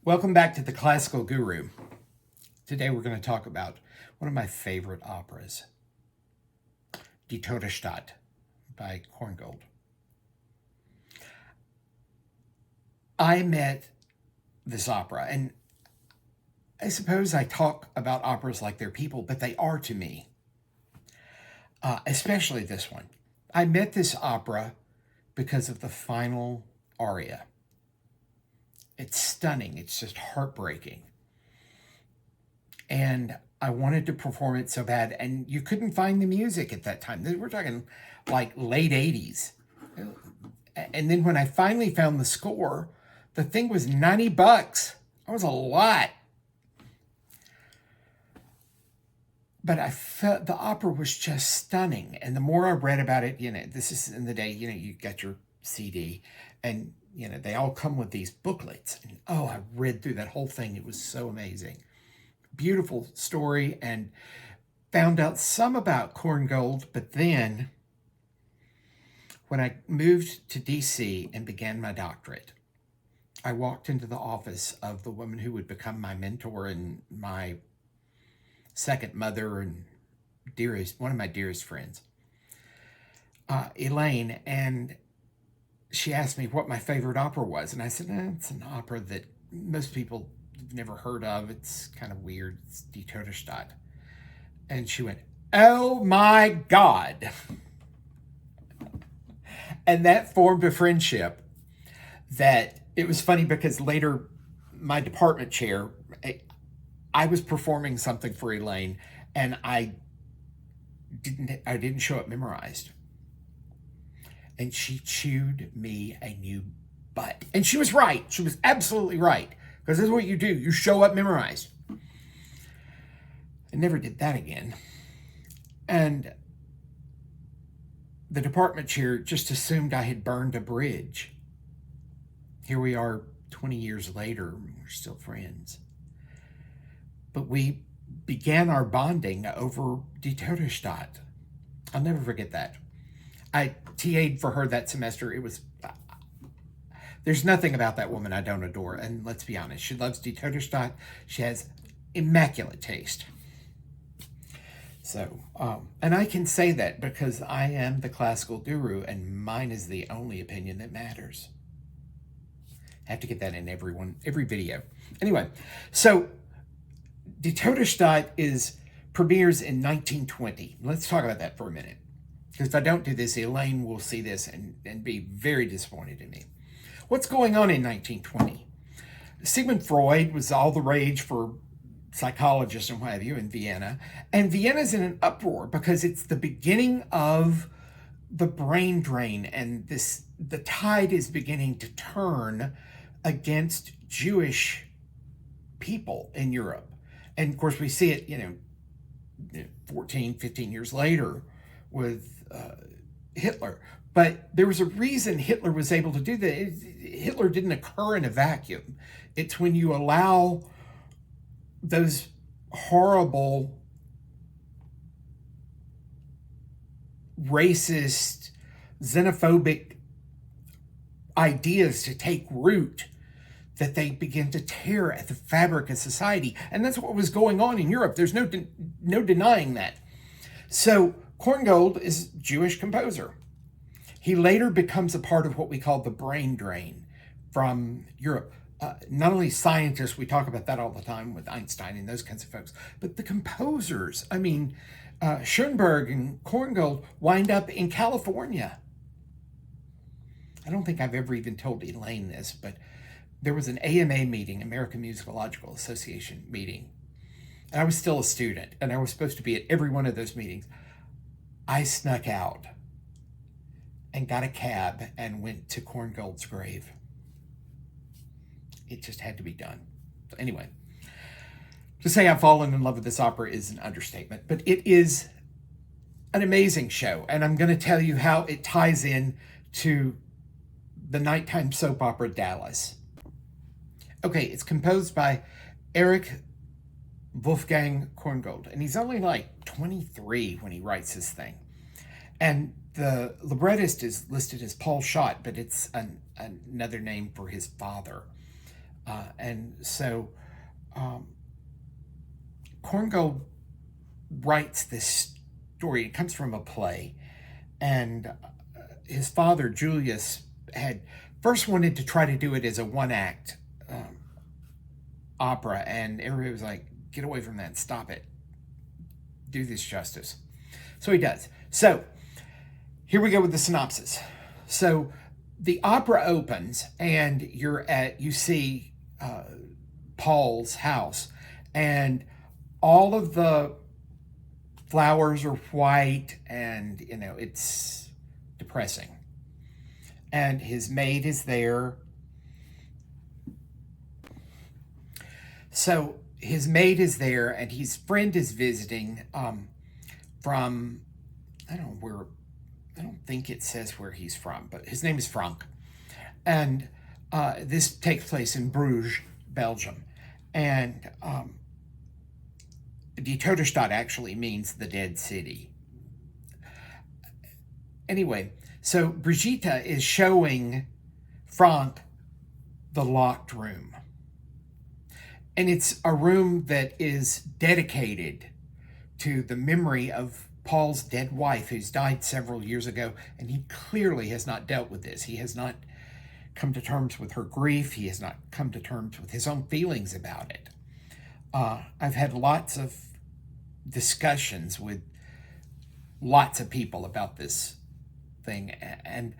Welcome back to the Classical Guru. Today we're going to talk about one of my favorite operas, Die Tote Stadt by Korngold. I met this opera, and I suppose I talk about operas like they're people, but they are to me, especially this one. I met this opera because of the final aria. It's stunning. It's just heartbreaking. And I wanted to perform it so bad, and you couldn't find the music at that time. We're talking like late 80s. And then when I finally found the score, the thing was $90. That was a lot. But I felt the opera was just stunning. And the more I read about it, this is in the day, you got your CD, and they all come with these booklets. And I read through that whole thing. It was so amazing. Beautiful story, and found out some about Korngold. But then when I moved to DC and began my doctorate, I walked into the office of the woman who would become my mentor and my second mother and one of my dearest friends, Elaine, and she asked me what my favorite opera was. And I said, it's an opera that most people have never heard of. It's kind of weird. It's Die Tote Stadt. And she went, oh my God. And that formed a friendship that it was funny because later my department chair, I was performing something for Elaine, and I didn't show up memorized. And she chewed me a new butt. And she was right. She was absolutely right. Because this is what you do. You show up memorized. I never did that again. And the department chair just assumed I had burned a bridge. Here we are 20 years later. We're still friends. But we began our bonding over Die Tote Stadt. I'll never forget that. I TA'd for her that semester. It was, there's nothing about that woman I don't adore. And let's be honest, she loves Die Tote Stadt. She has immaculate taste. So, and I can say that because I am the classical guru, and mine is the only opinion that matters. I have to get that in every video. Anyway, so Die Tote Stadt premieres in 1920. Let's talk about that for a minute. Because if I don't do this, Elaine will see this and be very disappointed in me. What's going on in 1920? Sigmund Freud was all the rage for psychologists and what have you in Vienna. And Vienna's in an uproar because it's the beginning of the brain drain, and the tide is beginning to turn against Jewish people in Europe. And of course we see it, 14, 15 years later with Hitler. But there was a reason Hitler was able to do that. Hitler didn't occur in a vacuum. It's when you allow those horrible, racist, xenophobic ideas to take root that they begin to tear at the fabric of society. And that's what was going on in Europe. There's no denying that. So Korngold is a Jewish composer. He later becomes a part of what we call the brain drain from Europe. Not only scientists, we talk about that all the time with Einstein and those kinds of folks, but the composers. I mean, Schoenberg and Korngold wind up in California. I don't think I've ever even told Elaine this, but there was an AMA meeting, American Musicological Association meeting, and I was still a student, and I was supposed to be at every one of those meetings. I snuck out and got a cab and went to Korngold's grave. It just had to be done. So anyway, to say I've fallen in love with this opera is an understatement, but it is an amazing show, and I'm going to tell you how it ties in to the nighttime soap opera Dallas. Okay, it's composed by Erich Wolfgang Korngold, and he's only like 23 when he writes this thing. And the librettist is listed as Paul Schott, but it's another name for his father. And so Korngold writes this story. It comes from a play. And his father, Julius, had first wanted to try to do it as a one-act opera. And everybody was like, get away from that. Stop it. Do this justice. So he does. So here we go with the synopsis. So the opera opens and you see Paul's house, and all of the flowers are white, and it's depressing. And his maid is there. So his maid is there, and his friend is visiting from, I don't think it says where he's from, but his name is Frank. And this takes place in Bruges, Belgium. And the Tote Stadt actually means the dead city. Anyway, so Brigitte is showing Frank the locked room. And it's a room that is dedicated to the memory of Paul's dead wife, who's died several years ago, and he clearly has not dealt with this. He has not come to terms with her grief. He has not come to terms with his own feelings about it. I've had lots of discussions with lots of people about this thing, and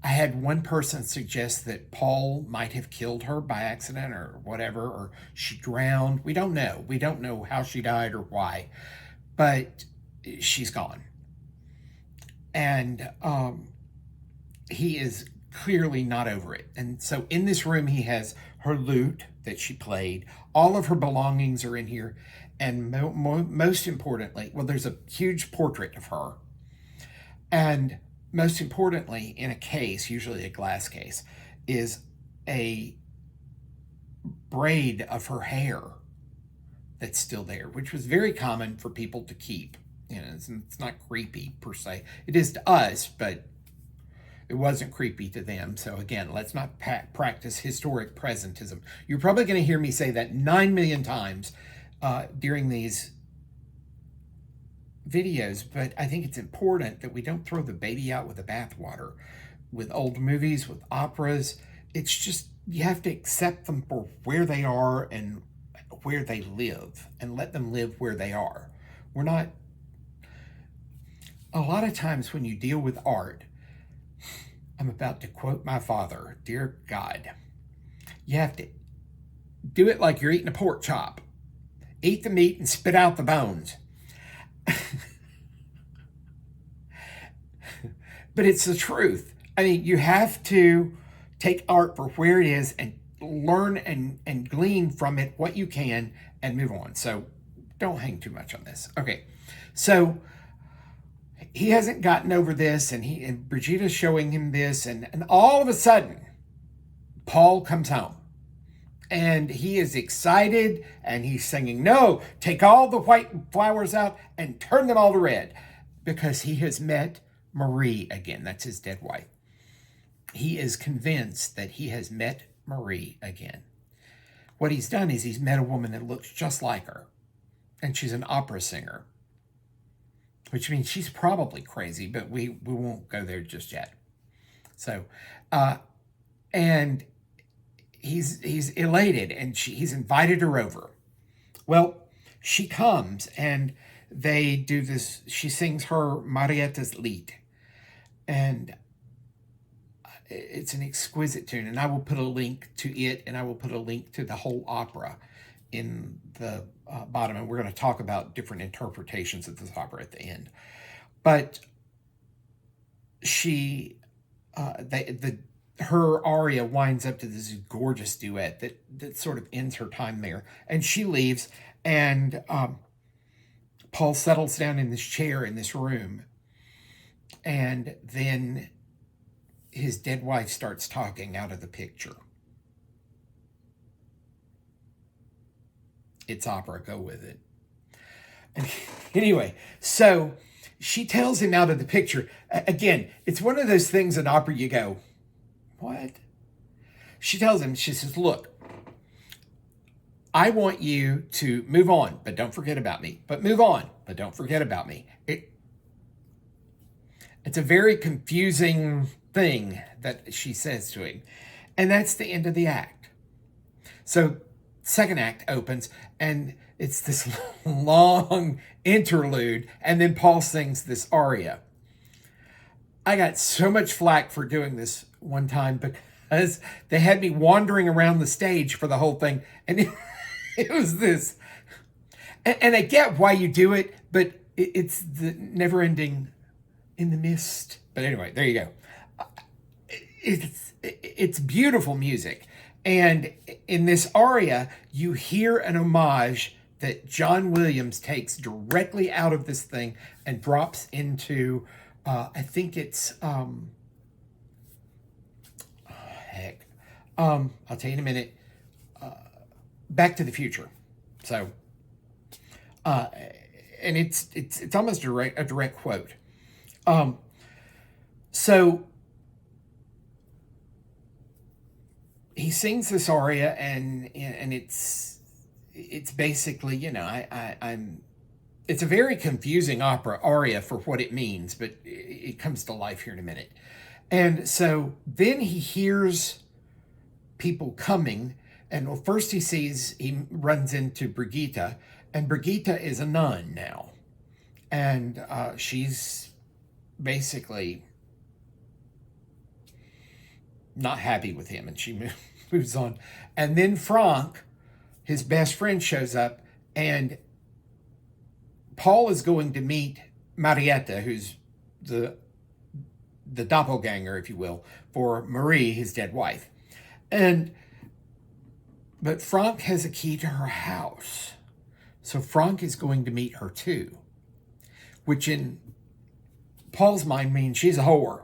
I had one person suggest that Paul might have killed her by accident or whatever, or she drowned. We don't know. We don't know how she died or why, but she's gone. And he is clearly not over it. And so in this room, he has her lute that she played. All of her belongings are in here. And most importantly, well, there's a huge portrait of her. And most importantly, in a case, usually a glass case, is a braid of her hair that's still there, which was very common for people to keep. It's not creepy per se. It is to us, but it wasn't creepy to them. So again, let's not practice historic presentism. You're probably going to hear me say that 9 million times during these videos, but I think it's important that we don't throw the baby out with the bathwater with old movies, with operas. It's just, you have to accept them for where they are and where they live, and let them live where they are. We're not, a lot of times when you deal with art, I'm about to quote my father, dear God, you have to do it like you're eating a pork chop. Eat the meat and spit out the bones. But it's the truth. I mean, you have to take art for where it is and learn and glean from it what you can and move on. So don't hang too much on this. Okay, so he hasn't gotten over this, and Brigitte's showing him this, and all of a sudden, Paul comes home. And he is excited, and he's singing, no, take all the white flowers out and turn them all to red, because he has met Marie again. That's his dead wife. He is convinced that he has met Marie again. What he's done is he's met a woman that looks just like her, and she's an opera singer, which means she's probably crazy, but we won't go there just yet. So, and he's elated, and he's invited her over. Well, she comes, and they do this. She sings her Marietta's Lied, and it's an exquisite tune. And I will put a link to it, and I will put a link to the whole opera in the bottom. And we're going to talk about different interpretations of this opera at the end. But she, her aria winds up to this gorgeous duet that sort of ends her time there. And she leaves, and Paul settles down in this chair in this room, and then his dead wife starts talking out of the picture. It's opera, go with it. And anyway, so she tells him out of the picture. Again, it's one of those things in opera you go, what? She tells him, she says, look, I want you to move on, but don't forget about me. But move on, but don't forget about me. It's a very confusing thing that she says to him. And that's the end of the act. So, second act opens, and it's this long interlude, and then Paul sings this aria. I got so much flack for doing this one time because they had me wandering around the stage for the whole thing, and it was this. And I get why you do it, but it's the never-ending in the mist. But anyway, there you go. It's beautiful music. And in this aria, you hear an homage that John Williams takes directly out of this thing and drops into, I think it's, I'll tell you in a minute, Back to the Future. So, and it's almost a direct quote. So he sings this aria, and it's basically, it's a very confusing aria for what it means, but it comes to life here in a minute. And so then he hears people coming, and well, first he runs into Brigitte, and Brigitte is a nun now, and she's basically not happy with him, and she moves on. And then Frank, his best friend, shows up, and Paul is going to meet Marietta, who's the doppelganger, if you will, for Marie, his dead wife. But Frank has a key to her house, so Frank is going to meet her too, which in Paul's mind means she's a whore.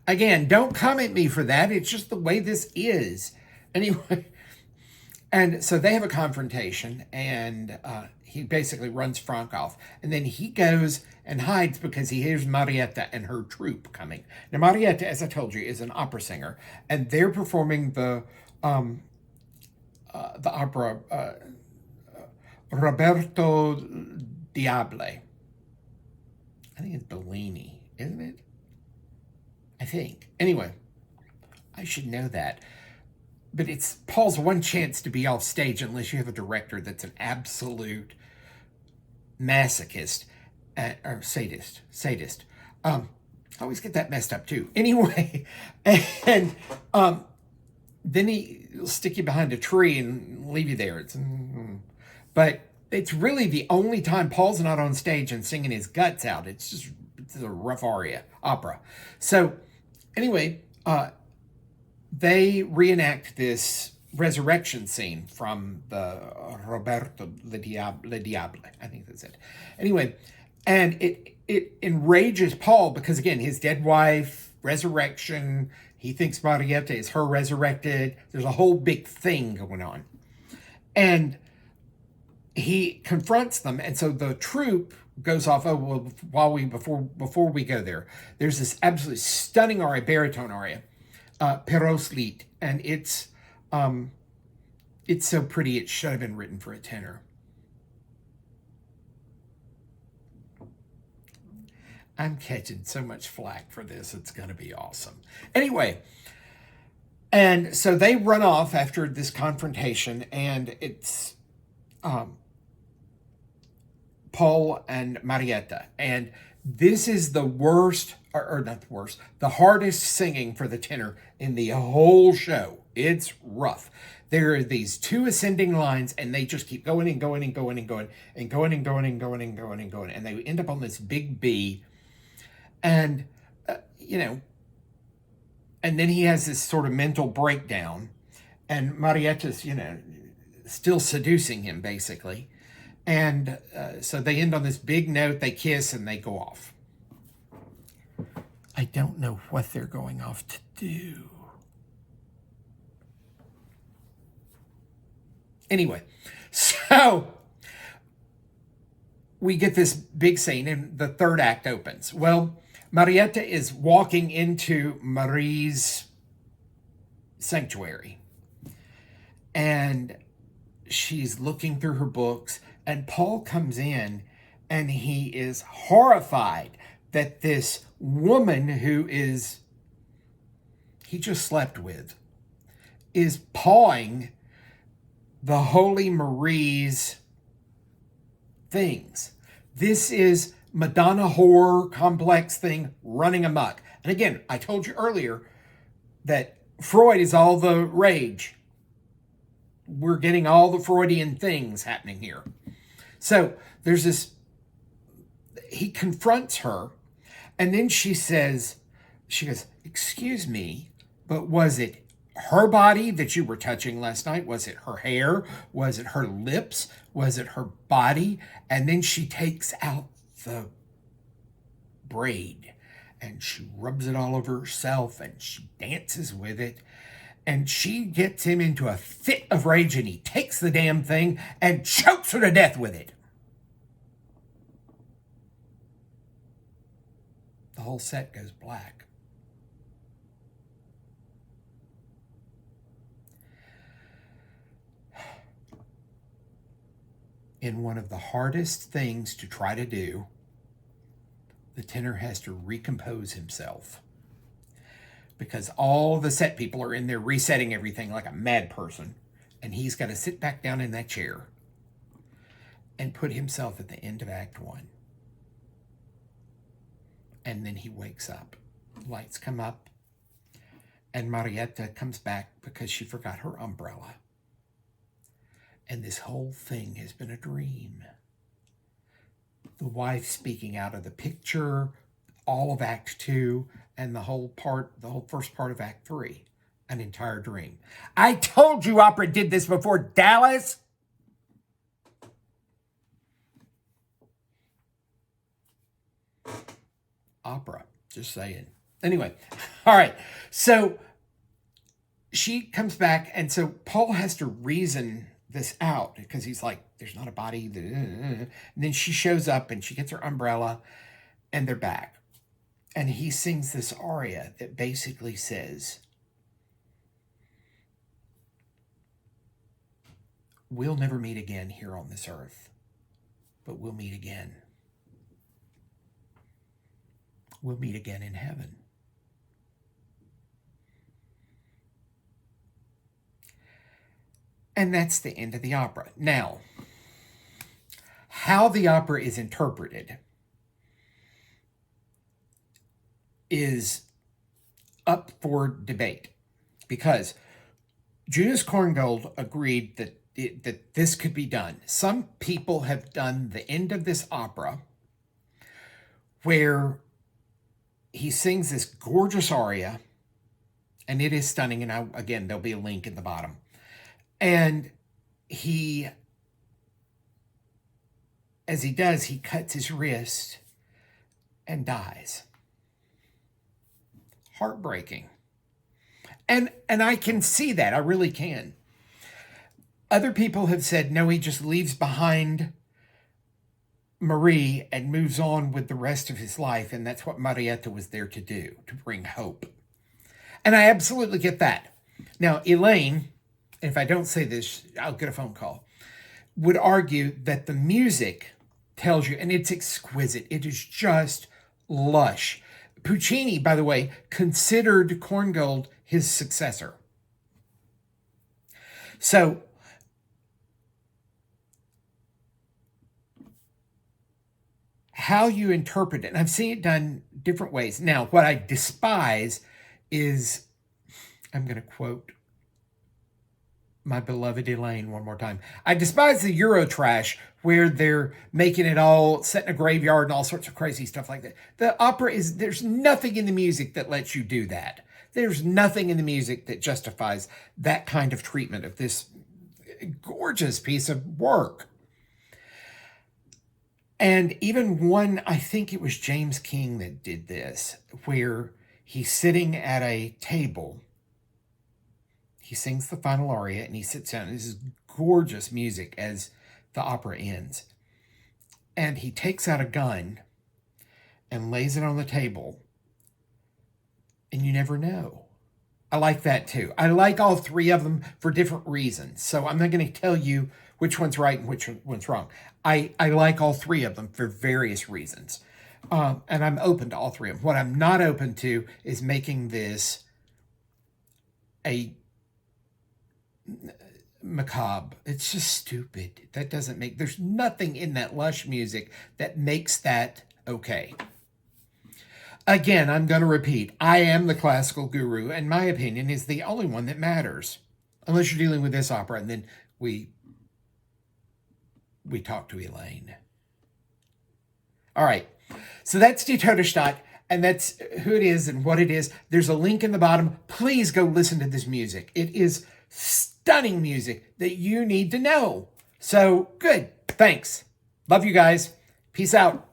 Again, don't come at me for that. It's just the way this is. Anyway, and so they have a confrontation, and he basically runs Frank off. And then he goes and hides because he hears Marietta and her troupe coming. Now, Marietta, as I told you, is an opera singer, and they're performing the opera Roberto Diable. I think it's Bellini, isn't it? I think. Anyway, I should know that. But it's Paul's one chance to be off stage unless you have a director that's an absolute masochist or sadist. I always get that messed up too. Anyway, and then he'll stick you behind a tree and leave you there. But it's really the only time Paul's not on stage and singing his guts out. It's a rough opera. So anyway, they reenact this resurrection scene from the Roberto Le Diable. I think that's it. Anyway, and it enrages Paul because, again, his dead wife, resurrection, he thinks Marietta is her resurrected. There's a whole big thing going on. And he confronts them, and so the troupe goes off. Oh, well, before we go there, there's this absolutely stunning aria, baritone aria, Perrault's Lied, and it's so pretty it should have been written for a tenor. I'm catching so much flack for this. It's going to be awesome. Anyway, and so they run off after this confrontation, and it's Paul and Marietta. And this is the worst, or not the worst, the hardest singing for the tenor in the whole show. It's rough. There are these two ascending lines, and they just keep going and going and going and going and going and going and going and going and going. And they end up on this big B. And, and then he has this sort of mental breakdown. And Marietta's, still seducing him, basically. And so they end on this big note, they kiss, and they go off. I don't know what they're going off to do. Anyway, so we get this big scene, and the third act opens. Well, Marietta is walking into Marie's sanctuary. and she's looking through her books, and Paul comes in, and he is horrified that this woman who he just slept with is pawing the Holy Marie's things. This is Madonna horror complex thing running amok. And again, I told you earlier that Freud is all the rage. We're getting all the Freudian things happening here. So there's this, he confronts her, and then she goes, excuse me, but was it her body that you were touching last night? Was it her hair? Was it her lips? Was it her body? And then she takes out the braid and she rubs it all over herself and she dances with it. And she gets him into a fit of rage, and he takes the damn thing and chokes her to death with it. The whole set goes black. In one of the hardest things to try to do, the tenor has to recompose himself, because all the set people are in there resetting everything like a mad person, and he's got to sit back down in that chair and put himself at the end of Act 1. And then he wakes up. Lights come up, and Marietta comes back because she forgot her umbrella. And this whole thing has been a dream. The wife speaking out of the picture, all of Act 2, and the whole first part of Act 3, an entire dream. I told you opera did this before, Dallas. Opera, just saying. Anyway, all right. So she comes back, and so Paul has to reason this out because he's like, there's not a body. And then she shows up, and she gets her umbrella, and they're back. And he sings this aria that basically says, we'll never meet again here on this earth, but we'll meet again. We'll meet again in heaven. And that's the end of the opera. Now, how the opera is interpreted is up for debate, because Judas Korngold agreed that this could be done. Some people have done the end of this opera where he sings this gorgeous aria, and it is stunning. And again, there'll be a link in the bottom. And as he does, he cuts his wrist and dies. Heartbreaking. And I can see that. I really can. Other people have said, no, he just leaves behind Marie and moves on with the rest of his life. And that's what Marietta was there to do, to bring hope. And I absolutely get that. Now, Elaine, and if I don't say this, I'll get a phone call, would argue that the music tells you, and it's exquisite. It is just lush. Puccini, by the way, considered Korngold his successor. So, how you interpret it, and I've seen it done different ways. Now, what I despise is, I'm going to quote my beloved Elaine one more time. I despise the Eurotrash where they're making it all set in a graveyard and all sorts of crazy stuff like that. The opera there's nothing in the music that lets you do that. There's nothing in the music that justifies that kind of treatment of this gorgeous piece of work. And even one, I think it was James King that did this, where he's sitting at a table. He sings the final aria and he sits down. This is gorgeous music as the opera ends. And he takes out a gun and lays it on the table. And you never know. I like that too. I like all three of them for different reasons. So I'm not going to tell you which one's right and which one's wrong. I like all three of them for various reasons. And I'm open to all three of them. What I'm not open to is making this a macabre. It's just stupid. That doesn't make, there's nothing in that lush music that makes that okay. Again, I'm going to repeat, I am the classical guru, and my opinion is the only one that matters. Unless you're dealing with this opera, and then we talk to Elaine. All right, so that's Die Tote Stadt, and that's who it is and what it is. There's a link in the bottom. Please go listen to this music. It is stunning music that you need to know. So, good. Thanks. Love you guys. Peace out.